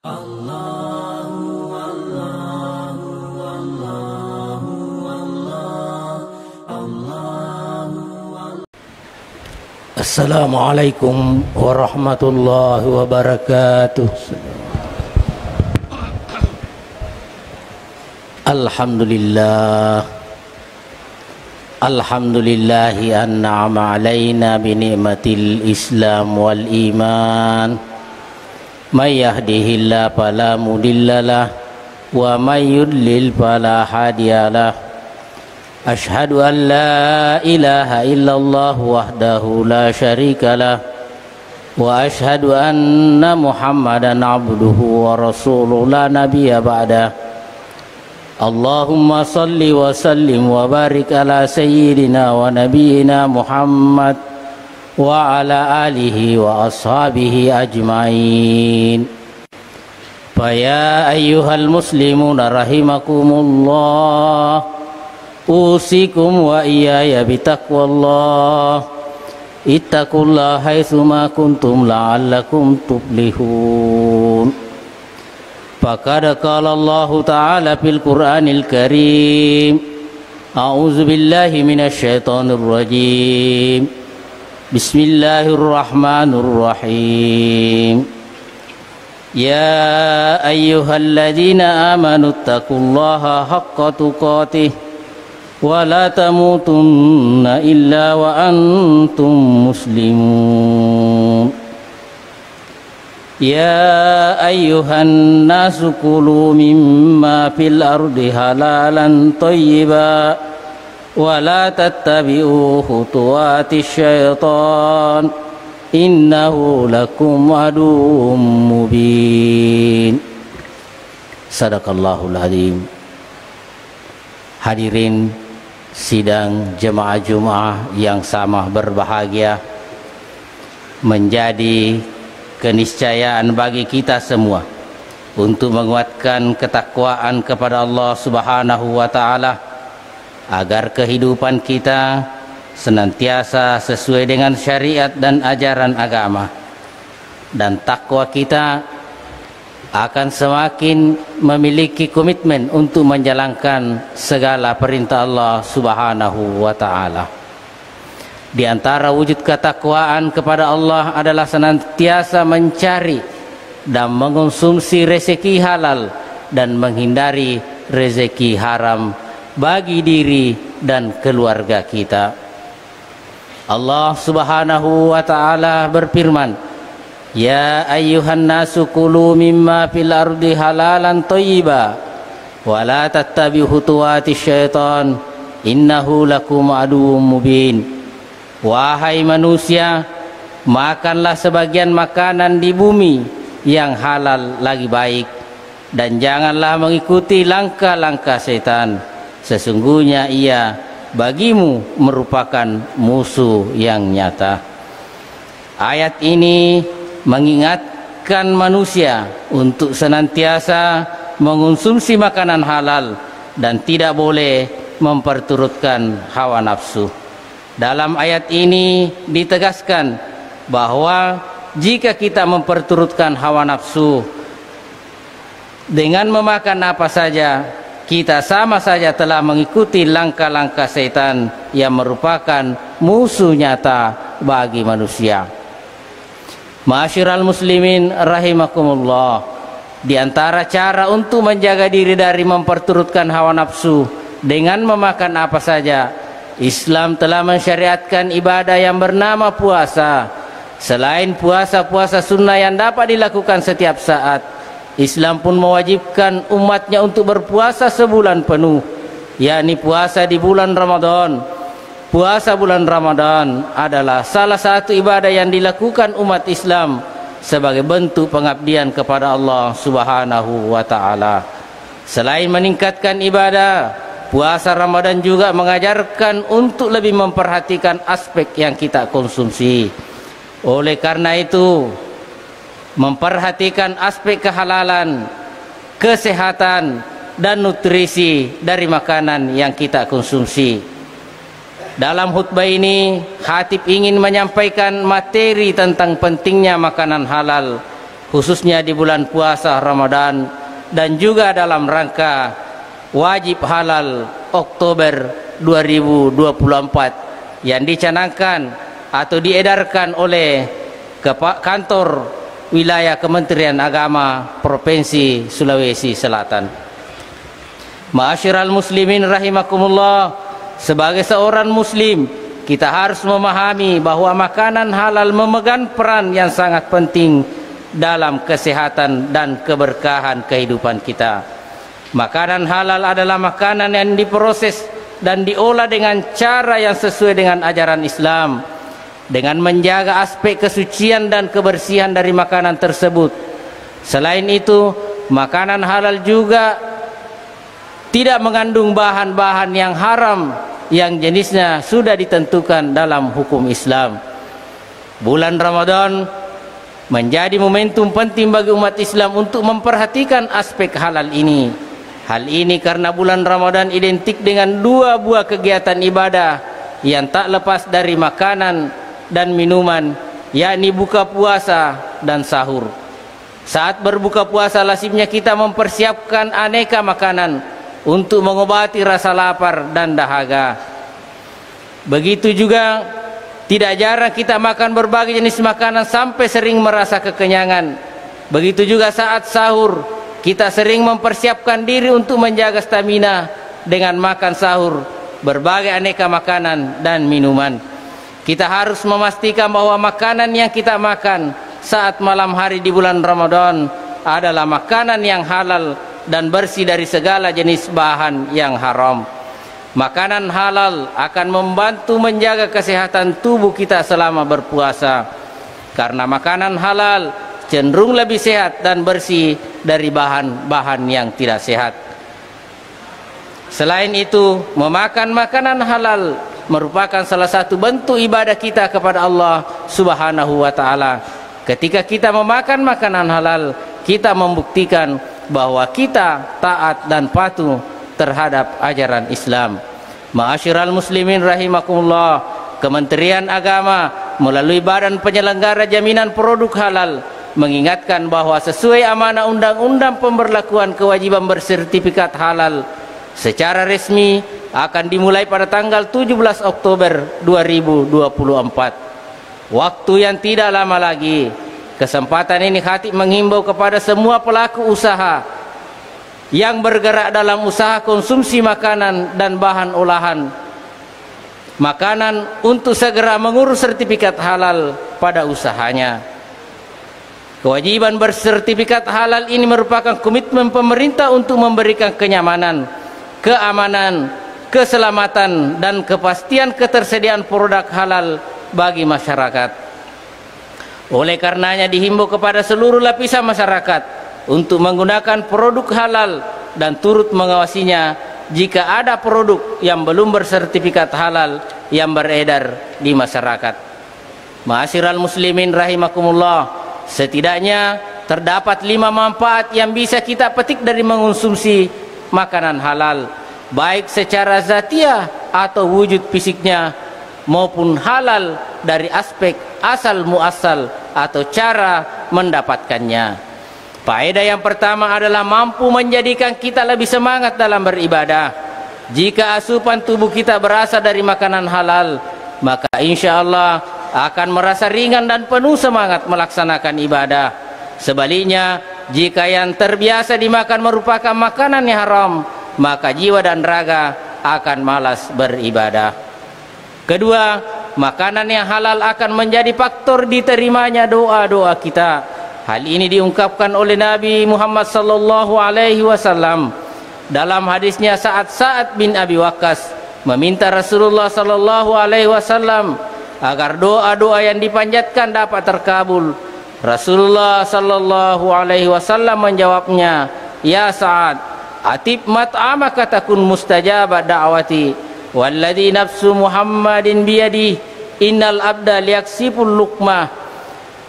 Assalamualaikum warahmatullahi wabarakatuh. Alhamdulillahi an'ama alaina bi ni'matil Islam wal iman. May yahdihillahu fala mudhillalah wa may yudlil fala hadiyalah. Ashhadu an la ilaha illallah wahdahu la syarikalah wa ashhadu anna Muhammadan abduhu wa rasuluhu la nabiyya ba'dah. Allahumma salli wa sallim wa barik ala sayyidina wa nabiyyina Muhammad wa ala alihi wa ashabihi ajma'in. Fa ya ayyuhal muslimuna rahimakumullah, usikum wa iyaya bitaqwallah. Ittaqullaha haitsuma kuntum la'allakum tuflihun. Faqad qala Allah ta'ala fil Qur'anil Karim, a'udzu billahi minasy syaithanir rajim. Bismillahirrahmanirrahim. Ya ayyuhalladzina amanu taqullaha haqqa tuqatih wa la tamutunna illa wa antum muslimun. Ya ayyuhan nasu kulu mimma fil ardi halalan thayyiban wa la tattabi'u khutuwatis syaitan innahu lakum aduwwum mubin. Sadaqallahul azim. Hadirin sidang jemaah Jumat yang sama berbahagia, menjadi keniscayaan bagi kita semua untuk menguatkan ketakwaan kepada Allah Subhanahu wa taala, agar kehidupan kita senantiasa sesuai dengan syariat dan ajaran agama, dan takwa kita akan semakin memiliki komitmen untuk menjalankan segala perintah Allah Subhanahu wa taala. Di antara wujud ketakwaan kepada Allah adalah senantiasa mencari dan mengonsumsi rezeki halal dan menghindari rezeki haram bagi diri dan keluarga kita. Allah Subhanahu wa taala berfirman, ya ayyuhan nasu kulu mimma fil ardi halalan thayyiban wa la tattabi'u khutuwatis syaitan innahu lakum aduwwum mubin. Wahai manusia, makanlah sebagian makanan di bumi yang halal lagi baik, dan janganlah mengikuti langkah-langkah setan. Sesungguhnya ia bagimu merupakan musuh yang nyata. Ayat ini mengingatkan manusia untuk senantiasa mengonsumsi makanan halal dan tidak boleh memperturutkan hawa nafsu. Dalam ayat ini ditegaskan bahwa jika kita memperturutkan hawa nafsu dengan memakan apa saja, kita sama saja telah mengikuti langkah-langkah setan yang merupakan musuh nyata bagi manusia. Ma'asyiral muslimin rahimakumullah, di antara cara untuk menjaga diri dari memperturutkan hawa nafsu dengan memakan apa saja, Islam telah mensyariatkan ibadah yang bernama puasa. Selain puasa-puasa sunnah yang dapat dilakukan setiap saat, Islam pun mewajibkan umatnya untuk berpuasa sebulan penuh, yakni puasa di bulan Ramadan. Puasa bulan Ramadan adalah salah satu ibadah yang dilakukan umat Islam sebagai bentuk pengabdian kepada Allah Subhanahu wa taala. Selain meningkatkan ibadah, puasa Ramadan juga mengajarkan untuk lebih memperhatikan aspek yang kita konsumsi. Oleh karena itu, memperhatikan aspek kehalalan, kesehatan, dan nutrisi dari makanan yang kita konsumsi. Dalam khutbah ini, khatib ingin menyampaikan materi tentang pentingnya makanan halal khususnya di bulan puasa Ramadan, dan juga dalam rangka wajib halal Oktober 2024 yang dicanangkan atau diedarkan oleh kantor wilayah Kementerian Agama Provinsi Sulawesi Selatan. Ma'asyiral muslimin rahimakumullah, sebagai seorang muslim kita harus memahami bahwa makanan halal memegang peran yang sangat penting dalam kesehatan dan keberkahan kehidupan kita. Makanan halal adalah makanan yang diproses dan diolah dengan cara yang sesuai dengan ajaran Islam, dengan menjaga aspek kesucian dan kebersihan dari makanan tersebut. Selain itu, makanan halal juga tidak mengandung bahan-bahan yang haram yang jenisnya sudah ditentukan dalam hukum Islam. Bulan Ramadan menjadi momentum penting bagi umat Islam untuk memperhatikan aspek halal ini. Hal ini karena bulan Ramadan identik dengan dua buah kegiatan ibadah yang tak lepas dari makanan dan minuman, yakni buka puasa dan sahur. Saat berbuka puasa lazimnya kita mempersiapkan aneka makanan untuk mengobati rasa lapar dan dahaga. Begitu juga tidak jarang kita makan berbagai jenis makanan sampai sering merasa kekenyangan. Begitu juga saat sahur, kita sering mempersiapkan diri untuk menjaga stamina dengan makan sahur berbagai aneka makanan dan minuman. Kita harus memastikan bahwa makanan yang kita makan saat malam hari di bulan Ramadan adalah makanan yang halal dan bersih dari segala jenis bahan yang haram. Makanan halal akan membantu menjaga kesehatan tubuh kita selama berpuasa, karena makanan halal cenderung lebih sehat dan bersih dari bahan-bahan yang tidak sehat. Selain itu, memakan makanan halal merupakan salah satu bentuk ibadah kita kepada Allah Subhanahu wa taala. Ketika kita memakan makanan halal, kita membuktikan bahwa kita taat dan patuh terhadap ajaran Islam. Ma'asyiral muslimin rahimakumullah, Kementerian Agama melalui Badan Penyelenggara Jaminan Produk Halal mengingatkan bahwa sesuai amanah Undang-Undang Pemberlakuan Kewajiban Bersertifikat Halal secara resmi akan dimulai pada tanggal 17 Oktober 2024. Waktu yang tidak lama lagi. Kesempatan ini khatib menghimbau kepada semua pelaku usaha yang bergerak dalam usaha konsumsi makanan dan bahan olahan makanan untuk segera mengurus sertifikat halal pada usahanya. Kewajiban bersertifikat halal ini merupakan komitmen pemerintah untuk memberikan kenyamanan, keamanan, keselamatan, dan kepastian ketersediaan produk halal bagi masyarakat. Oleh karenanya dihimbau kepada seluruh lapisan masyarakat untuk menggunakan produk halal dan turut mengawasinya jika ada produk yang belum bersertifikat halal yang beredar di masyarakat. Ma'asyiral muslimin rahimakumullah, setidaknya terdapat 5 manfaat yang bisa kita petik dari mengonsumsi makanan halal, baik secara zatiah atau wujud fisiknya, maupun halal dari aspek asal muasal atau cara mendapatkannya. Faedah yang pertama adalah mampu menjadikan kita lebih semangat dalam beribadah. Jika asupan tubuh kita berasal dari makanan halal, maka insya Allah akan merasa ringan dan penuh semangat melaksanakan ibadah. Sebaliknya, jika yang terbiasa dimakan merupakan makanan yang haram, maka jiwa dan raga akan malas beribadah. Kedua, makanan yang halal akan menjadi faktor diterimanya doa-doa kita. Hal ini diungkapkan oleh Nabi Muhammad sallallahu alaihi wasallam dalam hadisnya saat Sa'ad bin Abi Waqqas meminta Rasulullah sallallahu alaihi wasallam agar doa-doa yang dipanjatkan dapat terkabul. Rasulullah sallallahu alaihi wasallam menjawabnya, "Ya Sa'ad, atib mat'amaka takun mustajaba da'wati, walladzi nafsu Muhammadin biyadihi, innal abda liyaksiful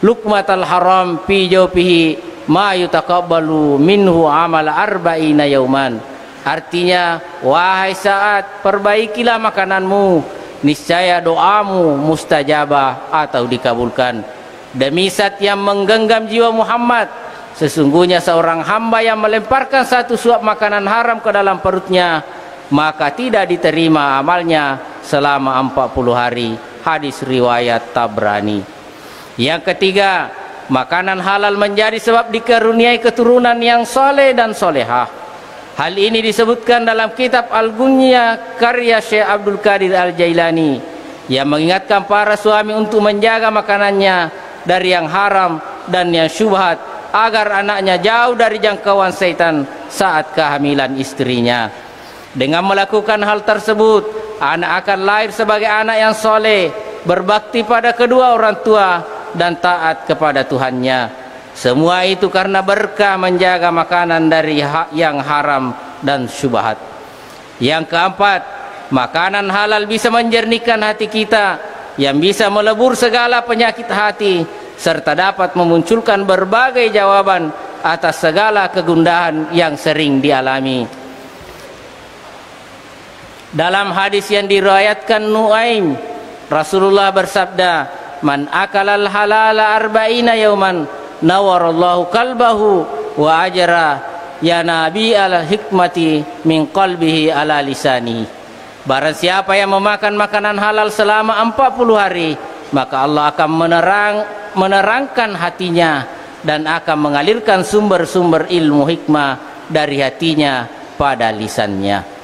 luqmatal haram fi jawfihi ma yutaqabbalu minhu amal arba'ina yauman." Artinya, wahai Sa'ad, perbaikilah makananmu, niscaya doamu mustajabah atau dikabulkan. Demi zat yang menggenggam jiwa Muhammad, sesungguhnya seorang hamba yang melemparkan satu suap makanan haram ke dalam perutnya, maka tidak diterima amalnya selama 40 hari. Hadis riwayat Tabrani. Yang ketiga, makanan halal menjadi sebab dikaruniai keturunan yang soleh dan solehah. Hal ini disebutkan dalam kitab Al-Ghunyah karya Syekh Abdul Qadir Al-Jailani, yang mengingatkan para suami untuk menjaga makanannya dari yang haram dan yang syubhat, agar anaknya jauh dari jangkauan setan saat kehamilan istrinya. Dengan melakukan hal tersebut, anak akan lahir sebagai anak yang soleh, berbakti pada kedua orang tua, dan taat kepada Tuhannya. Semua itu karena berkah menjaga makanan dari yang haram dan syubhat. Yang keempat, makanan halal bisa menjernihkan hati kita, yang bisa melebur segala penyakit hati, serta dapat memunculkan berbagai jawaban atas segala kegundahan yang sering dialami. Dalam hadis yang diriwayatkan Nuaim, Rasulullah bersabda, "Man akalal halala arba'ina yauman nawarallahu qalbahu wa ajra ya nabi al hikmati min qalbihi ala lisani." Barang siapa yang memakan makanan halal selama 40 hari, maka Allah akan menerangkan hatinya dan akan mengalirkan sumber-sumber ilmu hikmah dari hatinya pada lisannya.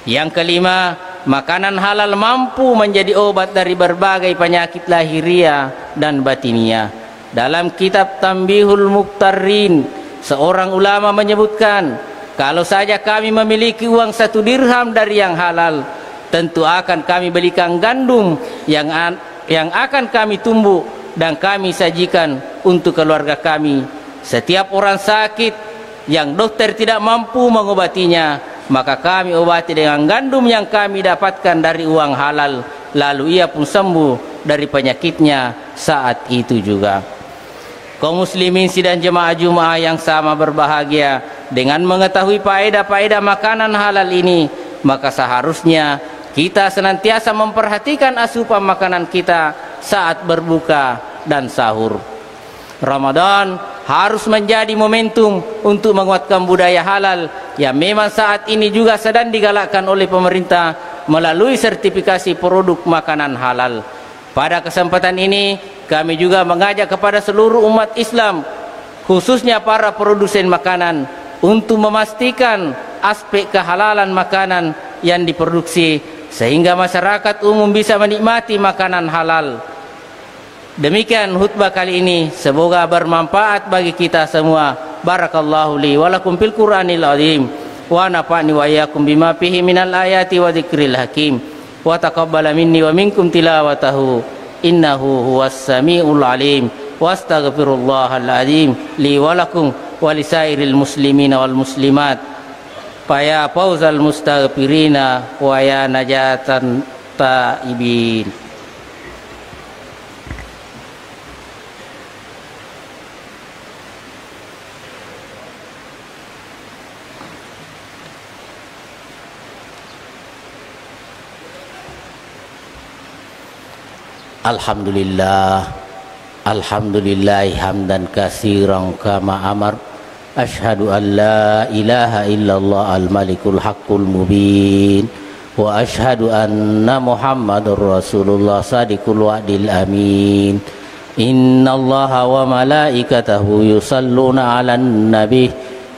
Yang kelima, makanan halal mampu menjadi obat dari berbagai penyakit lahiriah dan batiniah. Dalam kitab Tambihul Muqtarrin, seorang ulama menyebutkan, kalau saja kami memiliki uang 1 dirham dari yang halal, tentu akan kami belikan gandum yang akan kami tumbuk dan kami sajikan untuk keluarga kami. Setiap orang sakit yang dokter tidak mampu mengobatinya, maka kami obati dengan gandum yang kami dapatkan dari uang halal, lalu ia pun sembuh dari penyakitnya saat itu juga. Kaum muslimin sidang jemaah Jumat yang sama berbahagia, dengan mengetahui faedah-faedah makanan halal ini, maka seharusnya kita senantiasa memperhatikan asupan makanan kita saat berbuka dan sahur. Ramadan harus menjadi momentum untuk menguatkan budaya halal yang memang saat ini juga sedang digalakkan oleh pemerintah melalui sertifikasi produk makanan halal. Pada kesempatan ini, kami juga mengajak kepada seluruh umat Islam, khususnya para produsen makanan, untuk memastikan aspek kehalalan makanan yang diproduksi, sehingga masyarakat umum bisa menikmati makanan halal. Demikian khutbah kali ini, semoga bermanfaat bagi kita semua. Barakallahu li wa lakum fil Qur'anil azim, wa nafa'ni wa iyyakum bima fihi minal ayati wa dzikril hakim, wa taqabbala minni wa minkum tilawatahu, innahu huwas samiul alim, wa astaghfirullahal azim li wa lakum wa lisairil muslimina wal muslimat, fa ya fauzal mustaghfirina wa ya najatan taibin. Alhamdulillah, alhamdulillah hamdan katsiran kama amar. Asyhadu an la ilaha illallah al-malikul haqqul mubin, wa asyhadu anna Muhammadur Rasulullah sadiqul wa'dil amin. Innallaha wa malaikatahu yusalluna 'alan nabi,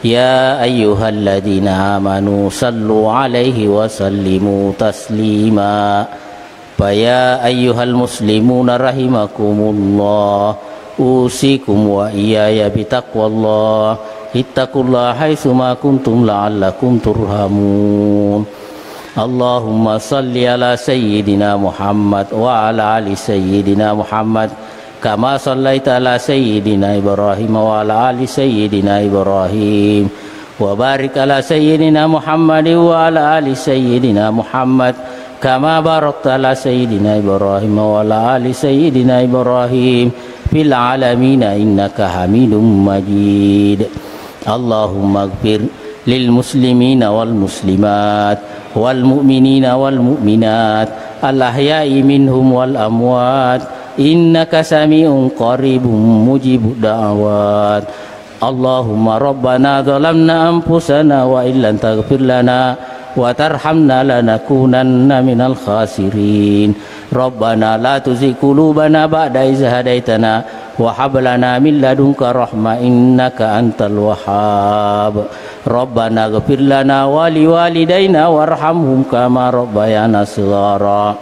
ya ayyuhalladzina amanu sallu 'alaihi wa sallimu taslima. Ya ayyuhal muslimuna rahimakumullah, usikum wa iyaya bitaqwallah, ittaqullaha haitsu ma kuntum la'allakum turhamun. Allahumma salli ala sayyidina Muhammad wa ala ali sayyidina Muhammad, kama sallaita ala sayyidina Ibrahim wa ala ali sayyidina Ibrahim, wa barik ala sayyidina Muhammad wa ala ali sayyidina Muhammad, kama barakta ala sayyidina Ibrahim wa ala ali sayyidina Ibrahim fil alamin innaka Hamidum Majid. Allahumma ighfir lil muslimina wal muslimat wal mu'minina wal mu'minat al ahya'i minhum wal amwat innaka sami'un qaribun mujibud da'awat. Allahumma rabbana zalamna anfusana wa illam taghfir lana wa tarhamna lanakunanna minal khasirin. Rabbana la tuzigh qulubana ba'da idh hadaitana wa hab lana min ladunka rahmah innaka antal wahhab. Rabbana ighfir lana wa liwalidayna warhamhum kama rabbayana shighara.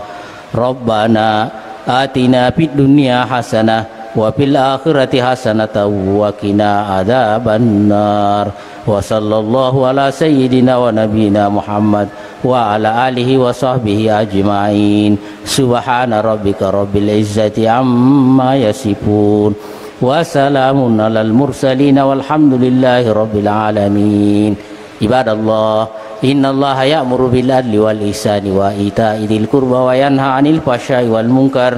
Rabbana atina fid dunya hasanah wa fil akhirati hasanatan wa qina adzabannar. Wa sallallahu ala sayyidina wa nabiyyina Muhammad wa ala alihi wa sahbihi ajma'in. Subhana rabbika rabbil izzati amma yasifun wa salamun alal mursalin walhamdulillahi rabbil alamin. Ibadallah, innallaha ya'muru bil adli wal ihsani wa ita'i dzil qurba wa yanha 'anil fahsya'i wal munkar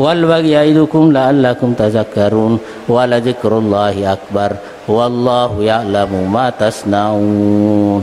wal baghi ya'idukum la'allakum tadhakkarun wa la dzikrullahi akbar wallahu ya'lamu ma tasna'un.